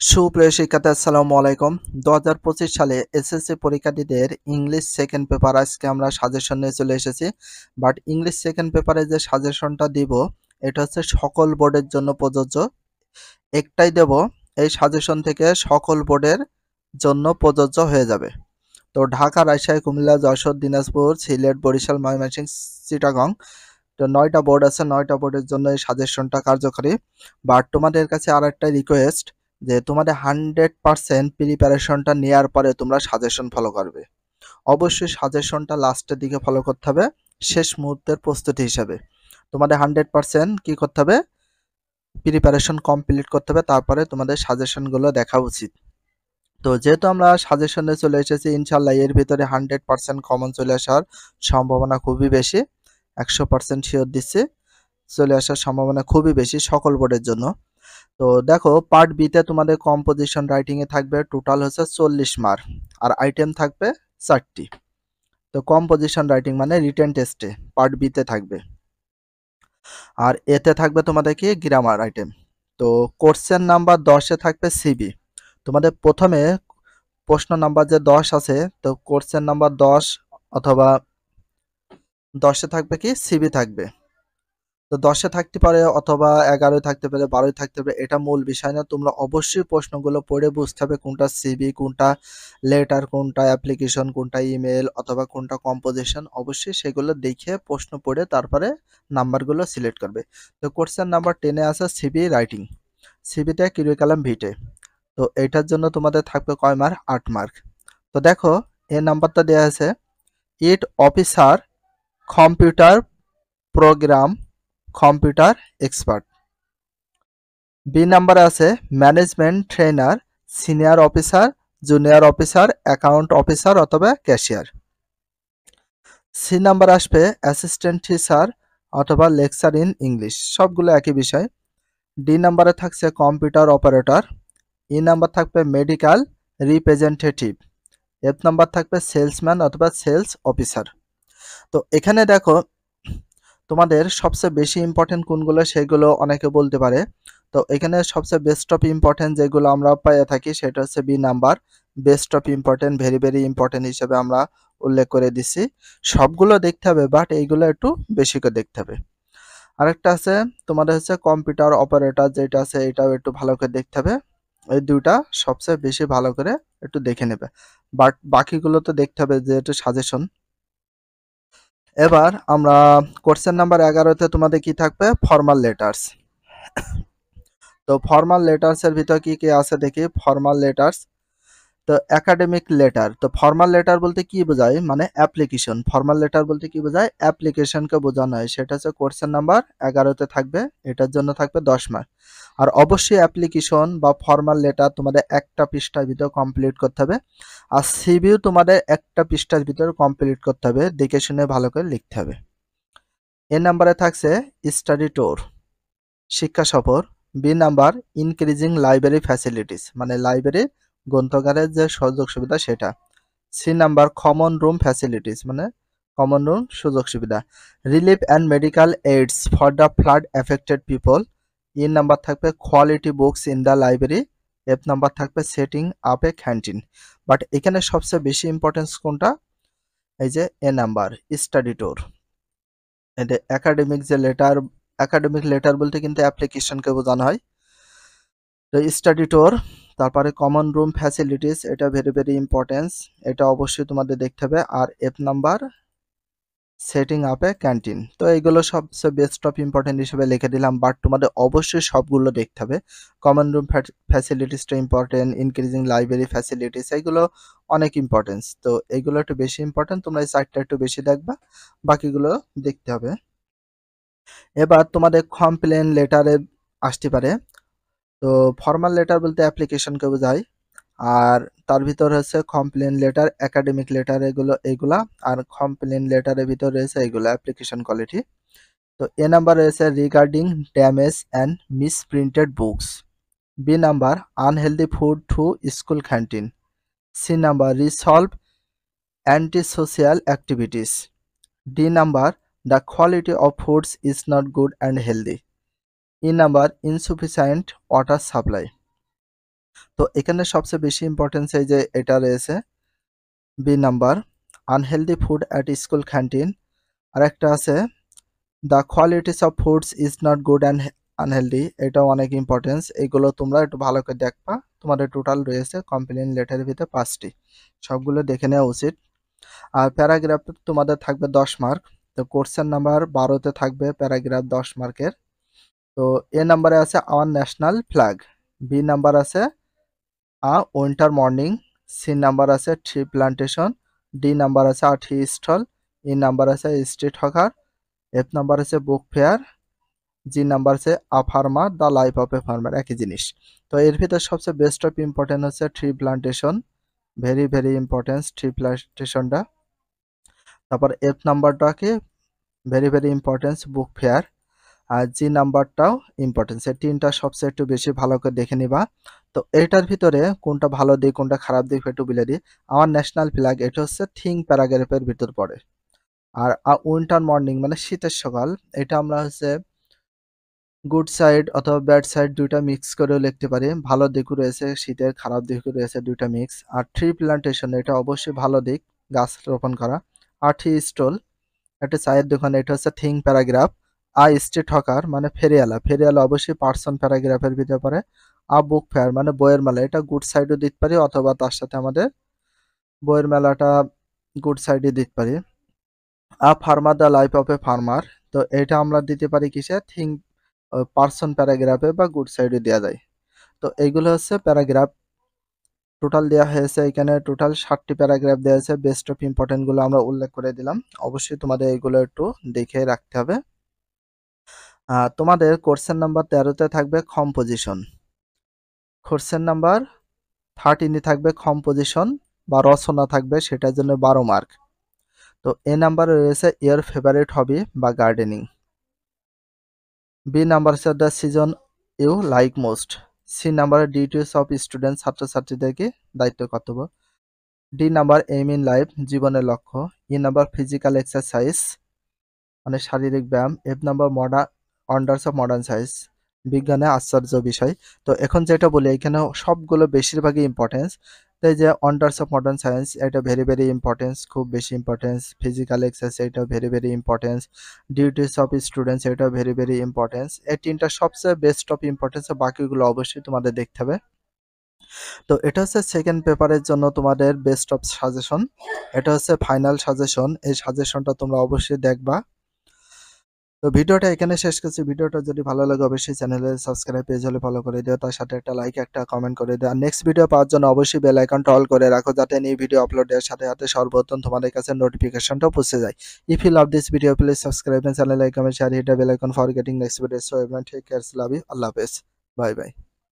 সুপ্রিয় শিক্ষার্থী আসসালামু আলাইকুম। 2025 সালে এসএসসি পরীক্ষার্থীদের ইংলিশ সেকেন্ড পেপার আজকে আমরা সাজেশন নিয়ে চলে এসেছি। বাট ইংলিশ সেকেন্ড পেপারে যে সাজেশনটা দিব এটা হচ্ছে সকল বোর্ডের জন্য প্রযোজ্য। একটাই দেব, এই সাজেশন থেকে সকল বোর্ডের জন্য প্রযোজ্য হয়ে যাবে। তো ঢাকা, রাজশাহী, কুমিল্লা, যশোর, দিনাজপুর, সিলেট, বরিশাল, ময়মনসিংহ, চিটাগং, তো 9টা বোর্ড আছে। 9টা বোর্ডের জন্য এই সাজেশনটা কার্যকরী। বাট তোমাদের কাছে আর একটা রিকোয়েস্ট যে তোমাদের 100% প্রিপারেশনটা নেওয়ার পরে তোমরা সাজেশন ফলো করবে। অবশ্যই সাজেশনটা লাস্টের দিকে ফলো করতে হবে, শেষ মুহূর্তের প্রস্তুতি হিসাবে। তোমাদের 100% কি করতে হবে, প্রিপারেশন কমপ্লিট করতে হবে, তারপরে তোমাদের সাজেশনগুলো দেখা উচিত। তো যেহেতু আমরা সাজেশনে চলে এসেছি, ইনশাল্লাহ এর ভিতরে 100% কমন চলে আসার সম্ভাবনা খুবই বেশি। 100% শিওর দিচ্ছি, চলে আসার সম্ভাবনা খুবই বেশি সকল বোর্ডের জন্য। তো দেখো, পার্ট বিতে তোমাদের কম্পোজিশন রাইটিং এ থাকবে টোটাল হচ্ছে 40 মার্ক, আর আইটেম থাকবে 4টি। তো কম্পোজিশন রাইটিং মানে রিটেন টেস্টে পার্ট বিতে থাকবে, আর এতে থাকবে তোমাদের কি গ্রামার আইটেম। তো কোশ্চেন নাম্বার 10-এ থাকবে সিবি। তোমাদের প্রথমে প্রশ্ন নাম্বার যে 10 আছে, তো কোশ্চেন নাম্বার 10 অথবা 10-এ থাকবে কি সিবি থাকবে। তো 10-এ থাকতে পারে অথবা 11-এ থাকতে পারে, 12-এ থাকতে পারে, এটা মূল বিষয় না। তোমরা অবশ্যই প্রশ্নগুলো পড়ে বুঝতে হবে কোনটা সিবি, কোনটা লেটার, কোনটা অ্যাপ্লিকেশন, কোনটা ইমেল অথবা কোনটা কম্পোজিশন। অবশ্যই সেগুলো দেখে প্রশ্ন পড়ে তারপরে নাম্বারগুলো সিলেক্ট করবে। তো কোশ্চেন নাম্বার 10-এ আছে সিবি রাইটিং, সিবিতে কারিকুলাম ভিটে। তো এটার জন্য তোমাদের থাকবে কয় মার্ক? 8 মার্ক। তো দেখো, এই নাম্বারটা দেওয়া আছে IT officer, computer program, computer expert. B নাম্বারে আছে management trainer, senior officer, junior officer, account officer অথবা ক্যাশিয়ার। সি নাম্বার আসবে অ্যাসিস্ট্যান্ট টিচার অথবা লেকচার ইন ইংলিশ, সবগুলো একই বিষয়। ডি নাম্বারে থাকছে কম্পিউটার অপারেটর। ই নাম্বার থাকবে মেডিকেল রিপ্রেজেন্টেটিভ। এফ নাম্বার থাকবে সেলসম্যান অথবা সেলস অফিসার। তো এখানে দেখো, তোমাদের সবচেয়ে বেশি ইম্পর্টেন্ট কোনগুলো সেগুলো অনেকে বলতে পারে। তো এখানে সবচেয়ে বেস্ট অফ ইম্পর্টেন্ট যেগুলো আমরা পেয়ে থাকি সেটা হচ্ছে B number, best of important, very very important হিসেবে আমরা উল্লেখ করে দিচ্ছি। সবগুলো দেখতে হবে, বাট এইগুলো একটু বেশি করে দেখতে হবে। আরেকটা আছে তোমাদের হচ্ছে কম্পিউটার অপারেটর, যেটা আছে এটাও একটু ভালো করে দেখতে হবে। এই দুইটা সবচেয়ে বেশি ভালো করে একটু দেখে নেবে, বাট বাকিগুলো তো দেখতে হবে যেহেতু সাজেশন। এবার আমরা কোশ্চেন নাম্বার 11-তে তোমাদের কি থাকবে? Formal letters. তো ফর্মাল লেটার্স এর ভিতর কি কি আছে দেখি। ফর্মাল লেটার্স, তো একাডেমিক লেটার। তো ফর্মাল লেটার বলতে কি বোঝায়, মানে অ্যাপ্লিকেশন। ফর্মাল লেটার বলতে কি বোঝায়, অ্যাপ্লিকেশনকে বোঝানো হয়। সেটা হচ্ছে কোশ্চেন নাম্বার 11-তে থাকবে, এটার জন্য থাকবে 10 মার্ক। আর অবশ্যই অ্যাপ্লিকেশন বা ফর্মাল লেটার তোমাদের একটা পৃষ্ঠার ভিতর কমপ্লিট করতে হবে। আর সিভিও তোমাদের একটা পৃষ্ঠার ভিতর কমপ্লিট করতে হবে, দেখে শুনে ভালো করে লিখতে হবে। এ নাম্বারে থাকছে স্টাডি ট্যুর, শিক্ষা সফর। B number increasing library facilities, মানে লাইব্রেরি গ্রন্থাগারের যে সুযোগ সুবিধা সেটা। C number common room facilities, মানে কমন রুম সুযোগ সুবিধা। Relief and medical aids for the flood affected people. E number থাকবে quality books in the library. F number থাকবে setting up a canteen. But এখানে সবচেয়ে বেশি ইম্পর্টেন্স কোনটা? এই যে এ নাম্বার স্টাডি ট্যুর। এটা একাডেমিক যে লেটার, একাডেমিক লেটার বলতে কিন্তু অ্যাপ্লিকেশনকে বোঝানো হয়। তো স্টাডি ট্যুর, তারপরে কমন রুম ফ্যাসিলিটিস, এটা ভেরি ভেরি ইম্পর্টেন্স, এটা অবশ্যই তোমাদের দেখতে হবে। আর F number setting up a canteen. তো এইগুলো সবচেয়ে বেস্ট অফ ইম্পর্টেন্ট হিসেবে লিখে দিলাম, বাট তোমাদের অবশ্যই সবগুলো দেখতে হবে। কমন রুম ফ্যাসিলিটিসটা ইম্পর্টেন্ট, ইনক্রিজিং লাইব্রেরি ফ্যাসিলিটিস, এইগুলো অনেক ইম্পর্টেন্স। তো এইগুলো একটু বেশি ইম্পর্টেন্ট, তোমরা এই চারটা একটু বেশি দেখবা, বাকিগুলো দেখতে হবে। এবার তোমাদের কমপ্লেন লেটারে আসতে পারে। তো ফর্মাল লেটার বলতে অ্যাপ্লিকেশনকে বোঝায়, আর তার ভিতর হচ্ছে কমপ্লেন লেটার, একাডেমিক লেটার, এগুলা। আর কমপ্লেন লেটারের ভিতর রয়েছে এগুলো অ্যাপ্লিকেশন কোয়ালিটি। তো এ নাম্বার রয়েছে regarding damage and misprinted books. B number unhealthy food to school canteen. C number resolve anti social activities. D number the quality of foods is not good and healthy. E number insufficient water supply. তো এখানে সবচেয়ে বেশি importance এই যে এটা রয়েছে B number, unhealthy food at school canteen. আর একটা আছে the qualities of foods is not good and unhealthy, এটাও অনেক ইম্পর্টেন্স। এগুলো তোমরা একটু ভালো করে দেখবা। তোমাদের টোটাল রয়েছে কমপ্লেন লেটারের ভিতরে 5টি, সবগুলো দেখে নেওয়া উচিত। আর প্যারাগ্রাফ তোমাদের থাকবে 10 মার্ক। তো কোশ্চেন নাম্বার 12তে থাকবে প্যারাগ্রাফ 10 মার্কের। তো এ নাম্বারে আছে our national flag, B number আছে a winter morning, C number আছে ট্রি প্লান্টেশন, ডি নাম্বার আছে a tea stall, E number আছে স্ট্রিট হকার, এফ নাম্বার আছে বুক ফেয়ার, জি নাম্বার আছে a farmer the life of a farmer, একই জিনিস। তো এর ভিতরে সবচেয়ে বেস্ট অফ ইম্পর্টেন্ট হচ্ছে tree plantation, very very importance tree প্লান্টেশনটা। তারপর এফ নাম্বারটাকে very very importance book fair, আর জি নাম্বারটাও ইম্পর্টেন্স। এই তিনটা সবচেয়ে একটু বেশি ভালো করে দেখে নিবা। তো এইটার ভিতরে কোনটা ভালো দিক কোনটা খারাপ দিক একটু বলে দিই। আমার ন্যাশনাল ফ্ল্যাগ এটা হচ্ছে থিঙ্ক প্যারাগ্রাফের ভিতর পড়ে। আর উইন্টার মর্নিং মানে শীতের সকাল, এটা আমরা হচ্ছে গুড সাইড অথবা ব্যাড সাইড দুইটা মিক্স করেও লিখতে পারি। ভালো দিকও রয়েছে শীতের, খারাপ দিকও রয়েছে, দুইটা মিক্স। আর ট্রি প্লান্টেশন এটা অবশ্যই ভালো দিক, গাছ রোপণ করা। আর টি স্টল একটা চায়ের দোকান, এটা হচ্ছে থিঙ্ক প্যারাগ্রাফ। স্ট্রিট হকার মানে ফেরিওয়ালা, ফেরিওয়ালা অবশ্যই পার্সন প্যারাগ্রাফের ভিতরে পড়ে। বুক ফেয়ার মানে বইয়ের মেলা, এটা গুড সাইডও দিতে পারি অথবা তার সাথে আমাদের বইয়ের মেলাটা গুড সাইডে দিতে পারি। Farmer the life of a farmer, তো এটা আমরা দিতে পারি কিসে থিঙ্ক পার্সন প্যারাগ্রাফে বা গুড সাইডে দেওয়া যায়। তো এইগুলো হচ্ছে প্যারাগ্রাফ টোটাল দেওয়া হয়েছে। এখানে টোটাল 60টি প্যারাগ্রাফ দেওয়া হয়েছে। বেস্ট অফ ইম্পর্টেন্ট গুলো আমরা উল্লেখ করে দিলাম। অবশ্যই তোমাদের এইগুলো একটু দেখে রাখতে হবে। তোমাদের কোশ্চেন নাম্বার 13তে থাকবে কম্পোজিশন, কোশ্চেন নাম্বার 13 থাকবে কম্পোজিশন বা রচনা থাকবে, সেটার জন্য 12 মার্ক। তো এ নাম্বারে রয়েছে ইয়ার ফেভারিট হবি বা গার্ডেনিং, বি নাম্বার হচ্ছে the season you like most, C number duties of student ছাত্রছাত্রীদেরকে দায়িত্ব কর্তব্য, D number aim in life জীবনের লক্ষ্য, ই নাম্বার ফিজিক্যাল এক্সারসাইজ মানে শারীরিক ব্যায়াম, F number modern wonders of modern science বিজ্ঞানে আশ্চর্য বিষয়। তো এখন যেটা বলি এখানে সবগুলো বেশিরভাগই ইম্পর্টেন্স। তো এই যে ওয়ান্ডার্স অফ মডার্ন সায়েন্স এটা ভেরি ভেরি ইম্পর্টেন্স, খুব বেশি ইম্পর্টেন্স। ফিজিক্যাল এক্সারসাইজ এটা very very importance. Duties of students এটা ভেরি ভেরি ইম্পর্টেন্স। এই তিনটা সবচেয়ে বেস্ট অফ ইম্পর্টেন্স, বাকিগুলো অবশ্যই তোমাদের দেখতে হবে। তো এটা হচ্ছে সেকেন্ড পেপারের জন্য তোমাদের বেস্ট অফ সাজেশন, এটা হচ্ছে ফাইনাল সাজেশন। এই সাজেশনটা তোমরা অবশ্যই দেখবা। তো ভিডিওটা এখানে শেষ করছি। ভিডিওটা যদি ভালো লাগে অবশ্যই চ্যানেলে সাবস্ক্রাইব, পেজ হলে ফলো করে দিও, তার সাথে একটা লাইক একটা কমেন্ট করে দিও। আর নেক্সট ভিডিও পাওয়ার জন্য অবশ্যই বেল আইকনটা অল করে রাখো, যাতে নিউ ভিডিও আপলোডের সাথে সাথে সর্বপ্রথম তোমাদের কাছে নোটিফিকেশনটা পৌঁছে যায়। If you love this video please subscribe and channel like comment share hit the bell icon for getting next video. So everyone take care, love you, আল্লাহ হাফেজ, বাই বাই।